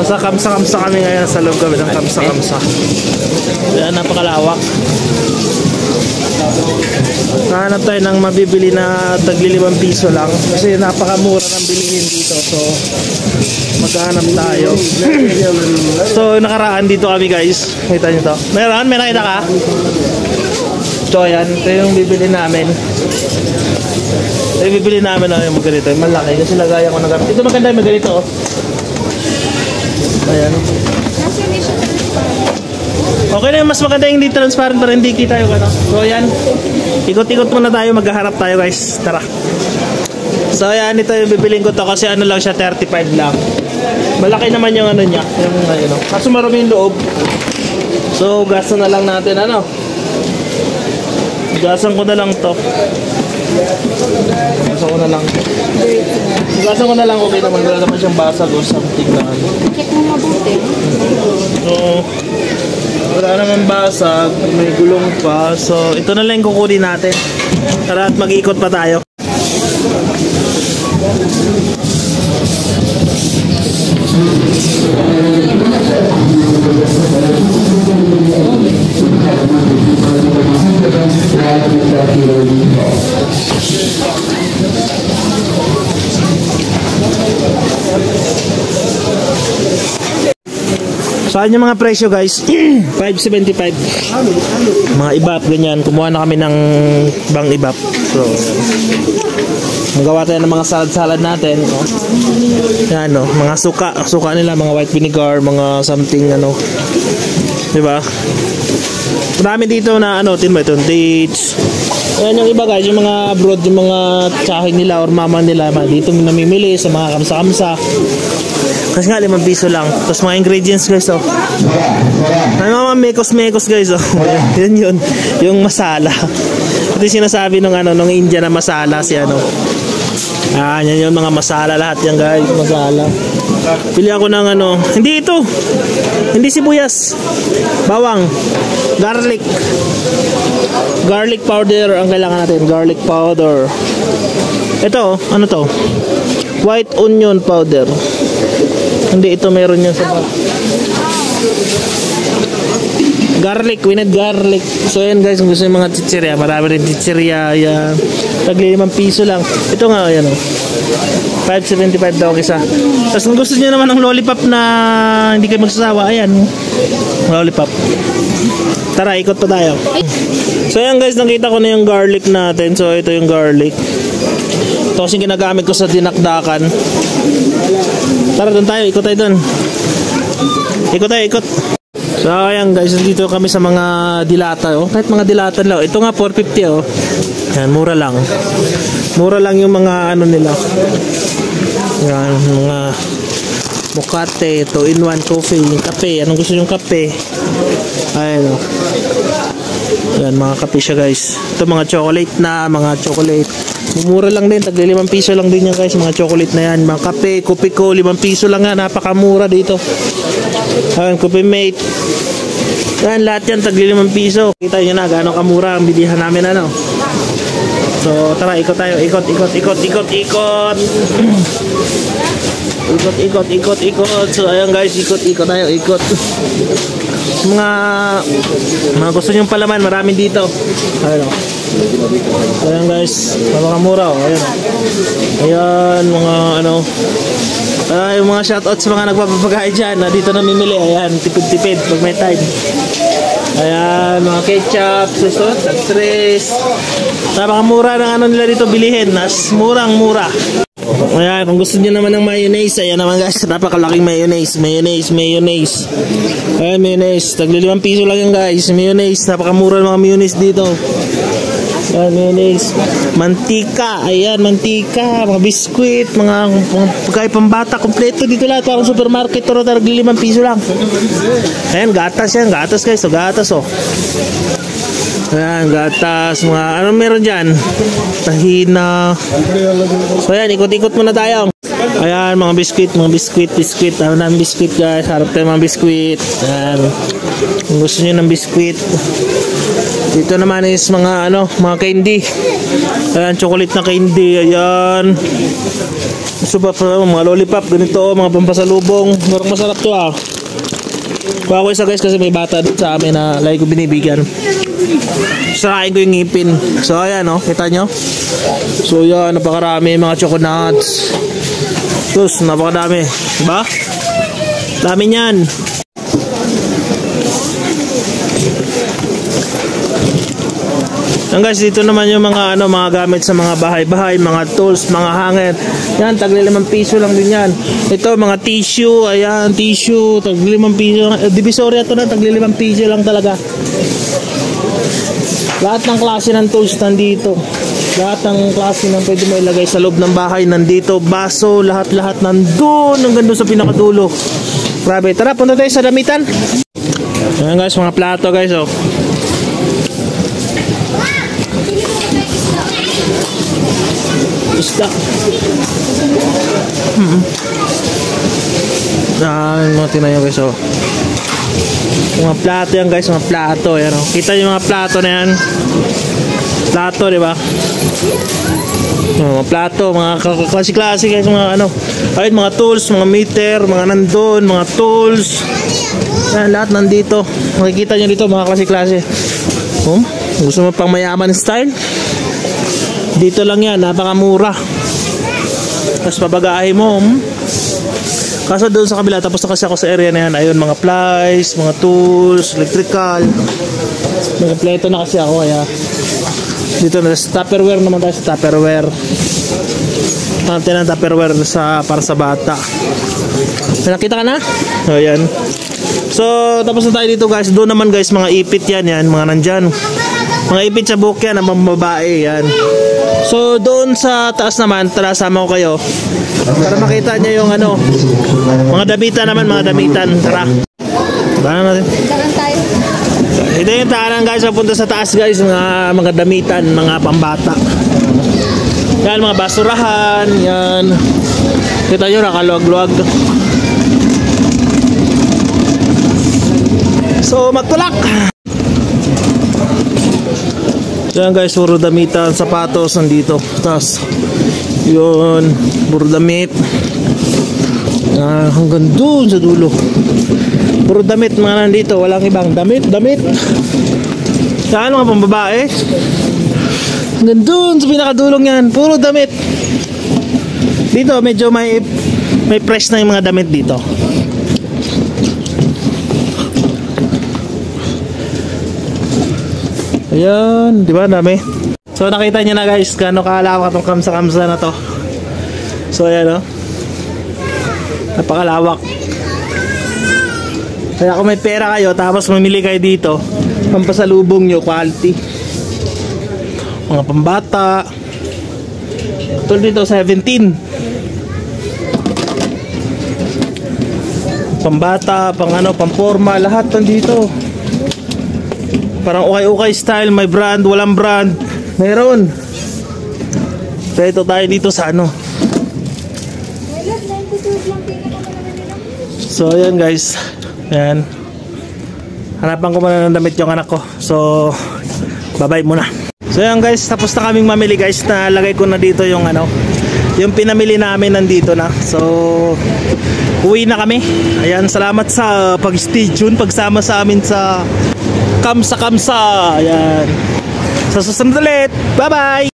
Sa kamsa-kamsa kami ngayon, sa loob kami ng kamsa-kamsa. Ayan, napakalawak. Nahanap tayo ng mabibili na tagli-5 piso lang kasi napakamura ng bilihin dito, so maghahanap tayo. So nakaraan dito kami guys, kita nyo to. Meron? May nakita ka? So ayan, ito yung bibili namin. Ito yung bibili namin na yung ganito, yung malaki kasi lagayan ko na gamit. Ito maganda yung ganito, oh. Ayan. Okay na yung mas maganda yung hindi transparent para hindi kita yung ano. So ayan, ikot-ikot muna tayo, maghaharap tayo guys. Tara. So ayan, ito yung bibiling ko to kasi ano lang siya, 35 lang. Malaki naman yung ano niya, yung ano. Kaso marami yung loob. So gasto na lang natin ano. Gasan ko na lang to. Gasan ko na lang. Gasan ko na lang, okay naman. Wala naman siyang basag o something na ano. Bakit mo mabuti? So wala naman basag, may gulong pa. So ito na lang yung kukunin natin. Tara at mag-iikot pa tayo. Saan yung mga presyo guys? 5.75. Mga ibap ganyan. Kumuha na kami ng bang ibap. So magawa tayo ng mga salad-salad natin. Yan no, mga suka nila, mga white vinegar, mga something ano. 'Di ba? Marami dito na ano, tin ba ito? Dates. Ayan yung iba guys, yung mga abroad, yung mga tsahin nila or mama nila, dito namimili sa mga kamsa-kamsa. Kasi nga 5 piso lang. Tapos mga ingredients guys, oh. Ay mga mekos guys, oh. Yan yun, yung masala. Ito sinasabi nung ano, nung India na masala si ano. Yan yung mga masala lahat yan guys, masala. Pili ako ng ano, hindi ito. Hindi sibuyas. Bawang, garlic. Garlic powder ang kailangan natin, garlic powder. Ito, ano to? White onion powder. Hindi, ito meron yan sa garlic, we need garlic. So yan guys, kung gusto yung mga chichirya, marami rin chichirya, yan. Tagli 5 piso lang. Ito nga, yan o. 5.75 daw isa. Tapos kung gusto niyo naman ng lollipop na hindi kayo magsasawa, ayan, lollipop. Tara, ikot pa tayo. So yan guys, nakita ko na yung garlic natin. So ito yung garlic. Ito kasi ginagamit ko sa dinakdakan. Tara, doon tayo, ikot tayo doon. Ikot tayo, ikot. So ayan guys, dito kami sa mga dilata, oh. Kahit mga dilata lang. Ito nga 450, oh. Yan, mura lang. Mura lang yung mga ano nila. Yan, mga mukate, 2-in-1 coffee, kape. Anong gusto yung kape? Ayan, oh. Yan, mga kape siya guys. Ito mga chocolate na, mga chocolate. Mura lang din, tagli 5 piso lang din yan guys, mga chocolate na yan. Mga kape, kopi ko, 5 piso lang yan, napakamura dito. Ayan, Coffee Mate. Yan, lahat yan, tagli 5 piso. Kita nyo na, gaano kamura ang bilihan namin, ano. So, tara, ikot tayo, ikot. Ikot. So, ayan guys, ikot tayo, ikot. Mga gusto nyong palaman, marami dito. Ayan, oh. Ayan guys, napakamura, oh. Ayan, mga ano. Yung mga shoutout sa mga nagpapapagay dyan na dito namimili. Ayan, tipid-tipid pag may time. Ayan, mga ketchup, stress. Napakamura ng ano nila dito bilihin. Murang-mura. Ayan, kung gusto niyo naman ng mayonnaise, ayan naman guys, napakalaking mayonnaise. Ayan, mayonnaise. Tagli 5 piso lang yan guys. Mayonnaise, napakamura ng mga mayonnaise dito. Ayan, mayonnaise. Mantika, ayan, mantika. Mga biskuit, mga pagkain pambata, kompleto dito lahat. Parang supermarket, pero tagli 5 piso lang. Ayan, gatas yan, gatas guys. So, gatas, oh. Ayan, gatas, mga ano meron dyan? Tahina. So ayan, ikot-ikot muna tayo. Ayan, mga biskuit. Ano na biskuit guys? Harap tayo mga biskuit. Ayan, kung gusto nyo ng biskuit. Dito naman is mga ano, mga candy. Ayan, chocolate na candy. Ayan, gusto pa mga lollipop, ganito, mga pampasalubong. Parang masarap to ah. Kuha ko isa guys kasi may bata dito sa amin na lagi ko binibigyan. Sarain ko yung ngipin. So ayan oh, kita nyo. So yan, napakarami mga choconuts. Tapos napakadami, diba? Dami niyan. Yan guys, dito naman yung mga mga gamit sa mga bahay-bahay, mga tools, mga hanger. Yan, tagli 5 piso lang din yan. Ito, mga tissue, ayan, tissue, tagli 5 piso. Divisoria to na, tagli 5 piso lang talaga. Lahat ng klase ng tools nandito. Lahat ng klase ng pwede mo ilagay sa loob ng bahay nandito. Baso, lahat-lahat nandun, hanggang doon sa pinakadulo. Grabe, tara, punta tayo sa damitan. Ayan guys, mga plato guys, oh. Isda. Mga tinayo guys, oh. Mga plato yan guys, mga plato yan, oh. Kita yung mga plato na yan. Plato, di ba? Mga plato, mga klase-klase guys, mga ayun, mga tools, mga meter, mga nandun, mga tools. Yan, lahat nandito. Makikita nyo dito, mga klase-klase. Gusto mo pang mayaman style? Dito lang yan, napakamura. Tapos pabagahe mo. Kaso doon sa kabila, tapos na kasi ako sa area na yan. Ayun, mga plies, mga tools, electrical. May kompleto na kasi ako, kaya dito na sa Tupperware naman tayo, sa Tupperware. Natin ang Tupperware para sa bata. Nakita ka na? O yan. So tapos na tayo dito guys. Doon naman guys, mga ipit yan, mga nandyan. Mga ipit sa buhok yan, ang mga babae yan. So doon sa taas naman, tara sama ko kayo para makita nyo yung mga damitan naman, mga damitan. Tara. Tara natin. Ito yung tahanan guys, papunta sa taas guys, mga damitan, mga pambata. Yan, mga basurahan, yan. Kita nyo, nakaluwag-luwag. So, magtulak! Yan guys, puro damitan, sapatos, nandito. Tapos, yun, puro damit. Hanggang doon sa dulo. Puro damit mga nandito, walang ibang damit. Saan mga pambabae? Hanggang doon sa pinakadulong yan, puro damit. Dito medyo may press na yung mga damit dito. Ayan, di ba dami? So nakita niyo na guys, gaano kalawak itong kamsa-kamsa na to. So ayan, oh. Napakalawak. Kaya kung may pera kayo tapos mamili kayo dito, pampasalubong nyo, quality. Mga pambata. Tulad dito, 17. Pambata, pamporma, lahat nandito. Parang ukay-ukay style, may brand, walang brand. Meron. Kaya ito tayo dito sa So ayan guys. Ayan. Hanapan ko muna ng damit yung anak ko. So bye-bye muna. So ayan guys, tapos na kaming mamili guys. Nalagay ko na dito yung yung pinamili namin nandito na. So uwi na kami. Ayan, salamat sa pag-stay tune, pagsama sa amin sa Kamsa. Ayan. Sa susunod ulit. Bye-bye.